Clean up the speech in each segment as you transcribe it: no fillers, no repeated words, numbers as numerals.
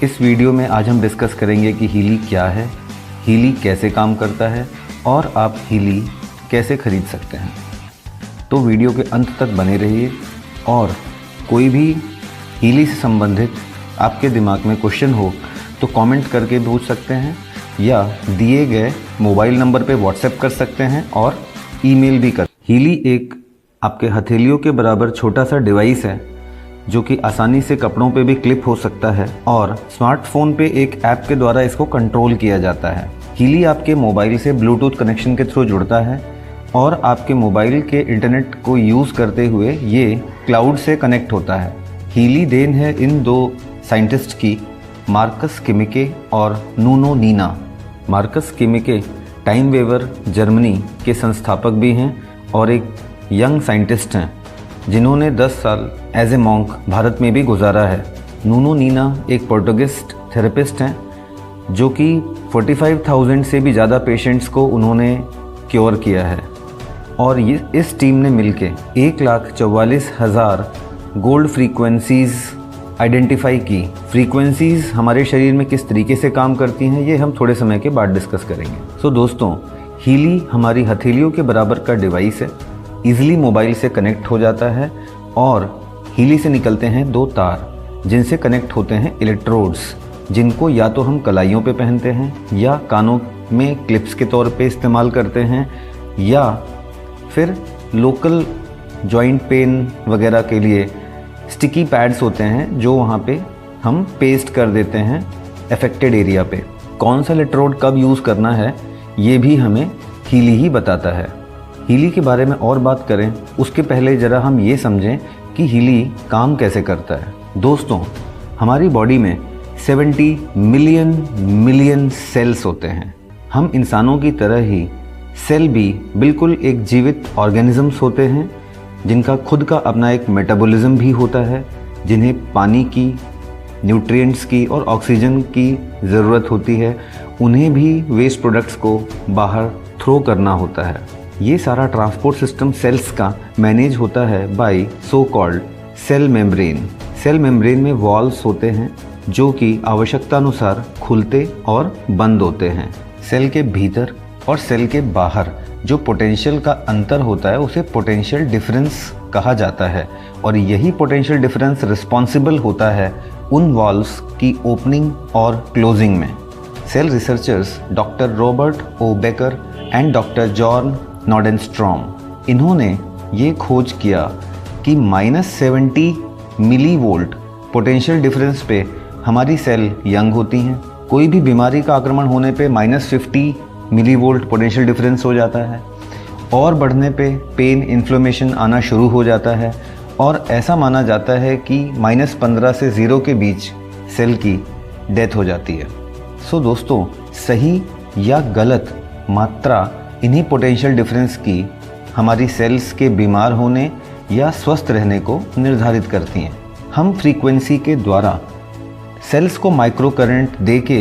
इस वीडियो में आज हम डिस्कस करेंगे कि हीली क्या है, हीली कैसे काम करता है और आप हीली कैसे खरीद सकते हैं। तो वीडियो के अंत तक बने रहिए और कोई भी हीली से संबंधित आपके दिमाग में क्वेश्चन हो तो कमेंट करके पूछ सकते हैं या दिए गए मोबाइल नंबर पे व्हाट्सएप कर सकते हैं और ईमेल भी कर। हीली एक आपके हथेलियों के बराबर छोटा सा डिवाइस है जो कि आसानी से कपड़ों पे भी क्लिप हो सकता है और स्मार्टफोन पे एक ऐप के द्वारा इसको कंट्रोल किया जाता है। हीली आपके मोबाइल से ब्लूटूथ कनेक्शन के थ्रू जुड़ता है और आपके मोबाइल के इंटरनेट को यूज़ करते हुए ये क्लाउड से कनेक्ट होता है। हीली देन है इन दो साइंटिस्ट की, मार्कस किमिके और नुनो नीना। मार्कस किमिके टाइम वेवर जर्मनी के संस्थापक भी हैं और एक यंग साइंटिस्ट हैं जिन्होंने 10 साल एज ए मॉन्क भारत में भी गुजारा है। नुनो नीना एक पोर्टुगिस्ट थेरेपिस्ट हैं जो कि 45,000 से भी ज़्यादा पेशेंट्स को उन्होंने क्योर किया है और ये इस टीम ने मिलके 1,44,000 गोल्ड फ्रीक्वेंसीज़ आइडेंटिफाई की। फ्रीक्वेंसीज़ हमारे शरीर में किस तरीके से काम करती हैं ये हम थोड़े समय के बाद डिस्कस करेंगे। दोस्तों, हीली हमारी हथेलियों के बराबर का डिवाइस है, ईजिली मोबाइल से कनेक्ट हो जाता है और हीली से निकलते हैं 2 तार जिनसे कनेक्ट होते हैं इलेक्ट्रोड्स, जिनको या तो हम कलाइयों पे पहनते हैं या कानों में क्लिप्स के तौर पे इस्तेमाल करते हैं या फिर लोकल जॉइंट पेन वगैरह के लिए स्टिकी पैड्स होते हैं जो वहाँ पे हम पेस्ट कर देते हैं अफेक्टेड एरिया पे। कौन सा इलेक्ट्रोड कब यूज़ करना है ये भी हमें हीली ही बताता है। हीली के बारे में और बात करें उसके पहले ज़रा हम ये समझें कि हीली काम कैसे करता है। दोस्तों, हमारी बॉडी में 70 मिलियन सेल्स होते हैं। हम इंसानों की तरह ही सेल भी बिल्कुल एक जीवित ऑर्गेनिजम्स होते हैं जिनका खुद का अपना एक मेटाबॉलिज्म भी होता है, जिन्हें पानी की, न्यूट्रिएंट्स की और ऑक्सीजन की ज़रूरत होती है। उन्हें भी वेस्ट प्रोडक्ट्स को बाहर थ्रो करना होता है। ये सारा ट्रांसपोर्ट सिस्टम सेल्स का मैनेज होता है by so called cell membrane. Cell membrane में वॉल्व्स होते हैं जो कि आवश्यकतानुसार खुलते और बंद होते हैं। सेल के भीतर और सेल के बाहर जो पोटेंशियल का अंतर होता है उसे पोटेंशियल डिफरेंस कहा जाता है और यही पोटेंशियल डिफरेंस रिस्पॉन्सिबल होता है उन वॉल्व्स की ओपनिंग और क्लोजिंग में। Cell researchers doctor Robert O Becker and doctor John Nordenstrom, इन्होंने ये खोज किया कि -70 मिलीवोल्ट पोटेंशियल डिफरेंस पे हमारी सेल यंग होती हैं। कोई भी बीमारी का आक्रमण होने पे -50 मिलीवोल्ट पोटेंशियल डिफरेंस हो जाता है और बढ़ने पे पेन, इन्फ्लेमेशन आना शुरू हो जाता है और ऐसा माना जाता है कि -15 से 0 के बीच सेल की डेथ हो जाती है। दोस्तों, सही या गलत मात्रा इन्हीं पोटेंशियल डिफरेंस की हमारी सेल्स के बीमार होने या स्वस्थ रहने को निर्धारित करती हैं। हम फ्रीक्वेंसी के द्वारा सेल्स को माइक्रो करंट दे के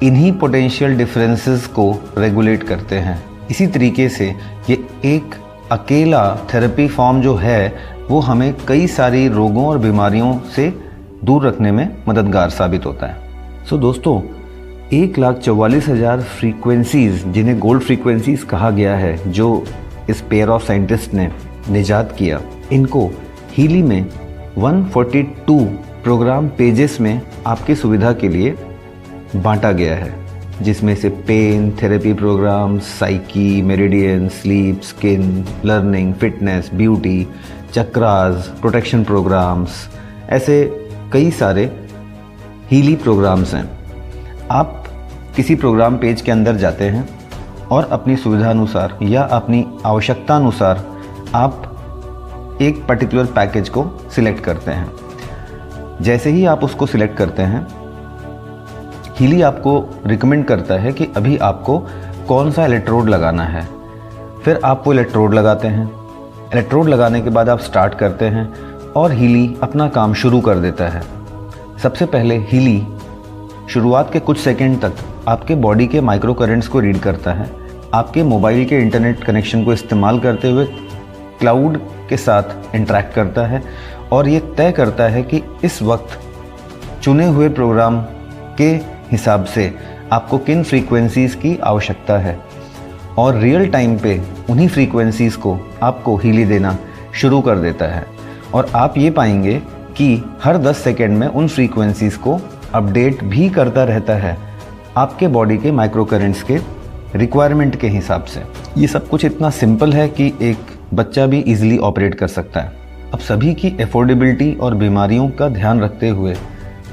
इन्हीं पोटेंशियल डिफरेंसेस को रेगुलेट करते हैं। इसी तरीके से ये एक अकेला थेरेपी फॉर्म जो है वो हमें कई सारी रोगों और बीमारियों से दूर रखने में मददगार साबित होता है। दोस्तों, 1,44,000 फ्रीक्वेंसीज़ जिन्हें गोल्ड फ्रीक्वेंसीज़ कहा गया है, जो इस पेयर ऑफ साइंटिस्ट ने निजात किया, इनको हीली में 142 प्रोग्राम पेजेस में आपकी सुविधा के लिए बांटा गया है, जिसमें से pain therapy programs, psyche, meridian, sleep, skin, learning, fitness, beauty, chakras, protection programs, ऐसे कई सारे हीली प्रोग्राम्स हैं। आप किसी प्रोग्राम पेज के अंदर जाते हैं और अपनी सुविधा अनुसार या अपनी आवश्यकता अनुसार आप एक पर्टिकुलर पैकेज को सिलेक्ट करते हैं। जैसे ही आप उसको सिलेक्ट करते हैं, हीली आपको रिकमेंड करता है कि अभी आपको कौन सा इलेक्ट्रोड लगाना है। फिर आप वो इलेक्ट्रोड लगाते हैं। इलेक्ट्रोड लगाने के बाद आप स्टार्ट करते हैं और हीली अपना काम शुरू कर देता है। सबसे पहले हीली शुरुआत के कुछ सेकंड तक आपके बॉडी के माइक्रो करंट्स को रीड करता है। आपके मोबाइल के इंटरनेट कनेक्शन को इस्तेमाल करते हुए क्लाउड के साथ इंटरैक्ट करता है और ये तय करता है कि इस वक्त चुने हुए प्रोग्राम के हिसाब से आपको किन फ्रीक्वेंसीज़ की आवश्यकता है और रियल टाइम पे उन्हीं फ्रीक्वेंसीज़ को आपको हीली देना शुरू कर देता है। और आप ये पाएंगे कि हर 10 सेकेंड में उन फ्रीक्वेंसीज़ को अपडेट भी करता रहता है आपके बॉडी के माइक्रो करेंट्स के रिक्वायरमेंट के हिसाब से। ये सब कुछ इतना सिंपल है कि एक बच्चा भी इजीली ऑपरेट कर सकता है। अब सभी की एफोर्डेबिलिटी और बीमारियों का ध्यान रखते हुए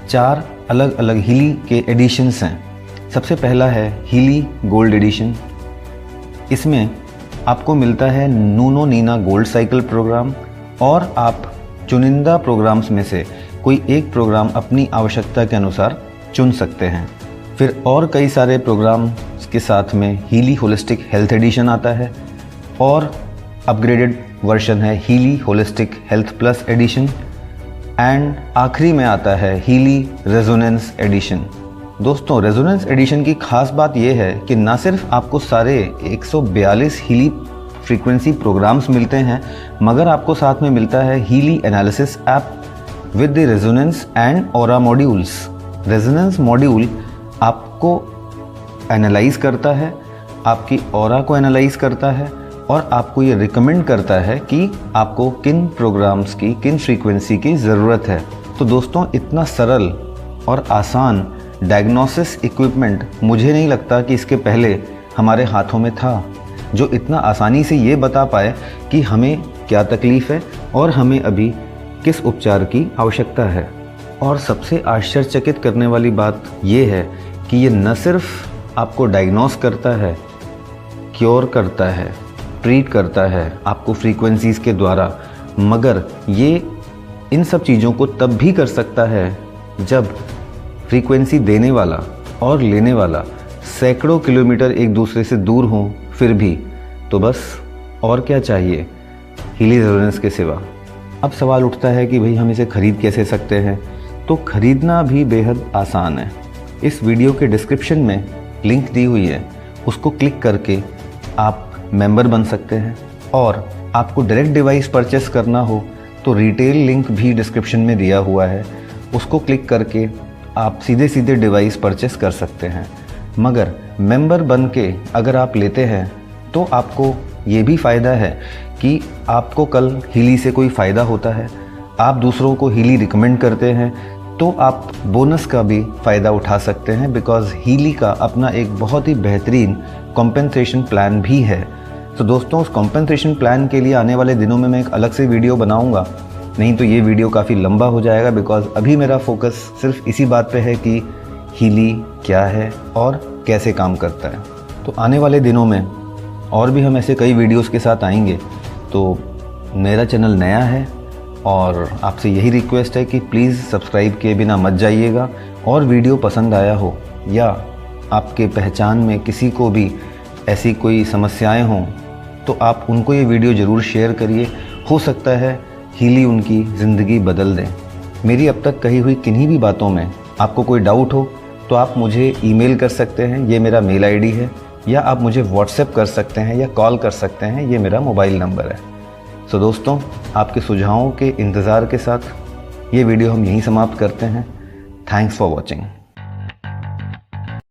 4 अलग अलग हीली के एडिशंस हैं। सबसे पहला है हीली गोल्ड एडिशन। इसमें आपको मिलता है नूनो नीना गोल्ड साइकिल प्रोग्राम और आप चुनिंदा प्रोग्राम्स में से कोई एक प्रोग्राम अपनी आवश्यकता के अनुसार चुन सकते हैं। फिर और कई सारे प्रोग्राम्स के साथ में हीली होलिस्टिक हेल्थ एडिशन आता है और अपग्रेडेड वर्जन है Healy holistic health plus edition and आखिरी में आता है हीली रेजोनेंस एडिशन। दोस्तों, रेजोनेंस एडिशन की खास बात यह है कि ना सिर्फ आपको सारे 142 हीली फ्रीक्वेंसी प्रोग्राम्स मिलते हैं, मगर आपको साथ में मिलता है Healy analysis app with the resonance and aura modules. Resonance module आपको एनालाइज करता है, आपकी ऑरा को एनालाइज करता है और आपको ये रिकमेंड करता है कि आपको किन प्रोग्राम्स की, किन फ्रीक्वेंसी की ज़रूरत है। तो दोस्तों, इतना सरल और आसान डायग्नोसिस इक्विपमेंट मुझे नहीं लगता कि इसके पहले हमारे हाथों में था, जो इतना आसानी से ये बता पाए कि हमें क्या तकलीफ़ है और हमें अभी किस उपचार की आवश्यकता है। और सबसे आश्चर्यचकित करने वाली बात ये है कि ये न सिर्फ आपको डायग्नोस करता है, क्योर करता है, ट्रीट करता है आपको फ्रीक्वेंसीज़ के द्वारा, मगर ये इन सब चीज़ों को तब भी कर सकता है जब फ्रीक्वेंसी देने वाला और लेने वाला सैकड़ों किलोमीटर एक दूसरे से दूर हों। फिर भी तो बस और क्या चाहिए हीली रेजोनेंस के सिवा। अब सवाल उठता है कि भाई हम इसे खरीद कैसे सकते हैं। तो खरीदना भी बेहद आसान है। इस वीडियो के डिस्क्रिप्शन में लिंक दी हुई है, उसको क्लिक करके आप मेंबर बन सकते हैं। और आपको डायरेक्ट डिवाइस परचेस करना हो तो रिटेल लिंक भी डिस्क्रिप्शन में दिया हुआ है, उसको क्लिक करके आप सीधे सीधे डिवाइस परचेस कर सकते हैं। मगर मेंबर बन के अगर आप लेते हैं तो आपको ये भी फ़ायदा है कि आपको कल हीली से कोई फ़ायदा होता है, आप दूसरों को हीली रिकमेंड करते हैं तो आप बोनस का भी फ़ायदा उठा सकते हैं, बिकॉज़ हीली का अपना एक बहुत ही बेहतरीन कॉम्पेंसेशन प्लान भी है। तो दोस्तों, उस कॉम्पेंसेशन प्लान के लिए आने वाले दिनों में मैं एक अलग से वीडियो बनाऊंगा, नहीं तो ये वीडियो काफ़ी लंबा हो जाएगा, बिकॉज़ अभी मेरा फोकस सिर्फ इसी बात पे है कि हीली क्या है और कैसे काम करता है। तो आने वाले दिनों में और भी हम ऐसे कई वीडियोस के साथ आएंगे। तो मेरा चैनल नया है और आपसे यही रिक्वेस्ट है कि प्लीज़ सब्सक्राइब किए बिना मत जाइएगा। और वीडियो पसंद आया हो या आपके पहचान में किसी को भी ऐसी कोई समस्याएं हों तो आप उनको ये वीडियो ज़रूर शेयर करिए। हो सकता है हीली उनकी ज़िंदगी बदल दें। मेरी अब तक कही हुई किन्हीं भी बातों में आपको कोई डाउट हो तो आप मुझे ईमेल कर सकते हैं, ये मेरा मेल आईडी है, या आप मुझे व्हाट्सएप कर सकते हैं या कॉल कर सकते हैं, ये मेरा मोबाइल नंबर है। सो दोस्तों, आपके सुझावों के इंतज़ार के साथ ये वीडियो हम यहीं समाप्त करते हैं। Thanks for watching.